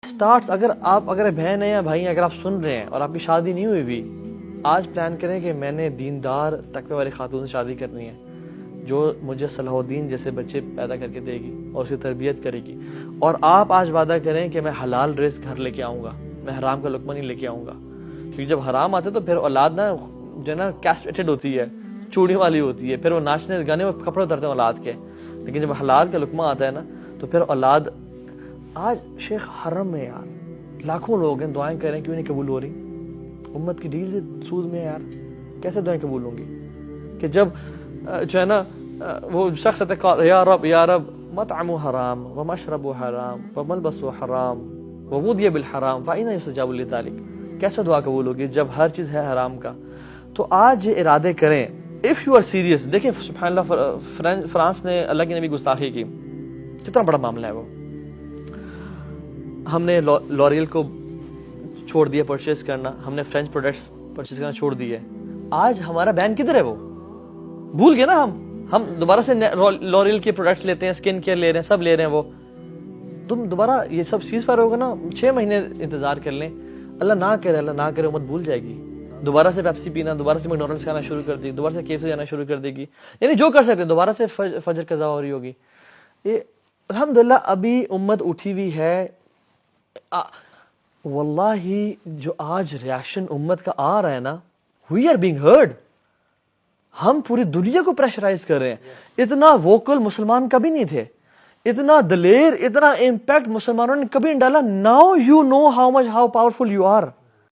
Starts. اگر بہن ہے یا بھائی ہیں، اگر آپ سن رہے ہیں اور آپ کی شادی نہیں ہوئی بھی، آج پلان کریں کہ میں نے دیندار تقوی والی خاتون سے شادی کرنی ہے جو مجھے صلاح الدین جیسے بچے پیدا کر کے دے گی اور اس کی تربیت کرے گی. اور آپ آج وعدہ کریں کہ میں حلال رزق گھر لے کے آؤں گا، میں حرام کا لقمہ نہیں لے کے آؤں گا. کیونکہ جب حرام آتے تو پھر اولاد نا جو ہے نا کیسٹریٹڈ ہوتی ہے، چوڑی والی ہوتی ہے، پھر وہ ناچنے گانے میں کپڑے اترتے ہیں اولاد کے. لیکن جب حلال کا لقمہ آتا ہے نا تو پھر اولاد. آج شیخ حرم میں یار لاکھوں لوگ ہیں، دعائیں کریں کیوں نہیں قبول ہو رہی؟ امت کی ڈیل سے سود میں ہے یار، کیسے دعائیں قبول ہوں گی؟ کہ جب جو ہے نا وہ شخص یا رب یا رب مطعم حرام ومشرب حرام وملبس حرام وغذي بالحرام فإنى يستجاب لذلك. کیسے دعا قبول ہوگی جب ہر چیز ہے حرام کا؟ تو آج یہ ارادے کریں اف یو آر سیریس. دیکھیں سبحان اللہ، فرانس نے اللہ کے نبی گستاخی کی، کتنا بڑا معاملہ ہے وہ. ہم نے لوریل کو چھوڑ دیا پرچیز کرنا، ہم نے فرینچ پروڈکٹس پرچیز کرنا چھوڑ دیا. آج ہمارا بین کدھر ہے؟ وہ بھول گئے نا. ہم دوبارہ سے لوریل کے پروڈکٹس لیتے ہیں، اسکن کیئر لے رہے ہیں، سب لے رہے ہیں. وہ تم دوبارہ یہ سب سیز فائر ہوگا نا، 6 مہینے انتظار کر لیں. اللہ نہ کرے امت بھول جائے گی. دوبارہ سے پیپسی پینا، دوبارہ سے میکڈونلڈس کھانا شروع کر دے گی، دوبارہ سے KFC جانا شروع کر دے گی. یعنی جو کر سکتے ہیں. دوبارہ سے فجر قضا ہو رہی ہوگی. یہ الحمدللہ ابھی امت اٹھی ہوئی ہے. واللہ جو آج ریاکشن امت کا آ رہا ہے نا، وی آر بینگ ہرڈ. ہم پوری دنیا کو پریشرائز کر رہے ہیں. اتنا ووکل مسلمان کبھی نہیں تھے، اتنا دلیر، اتنا امپیکٹ مسلمانوں نے کبھی نہیں ڈالا. Now you know how powerful you are.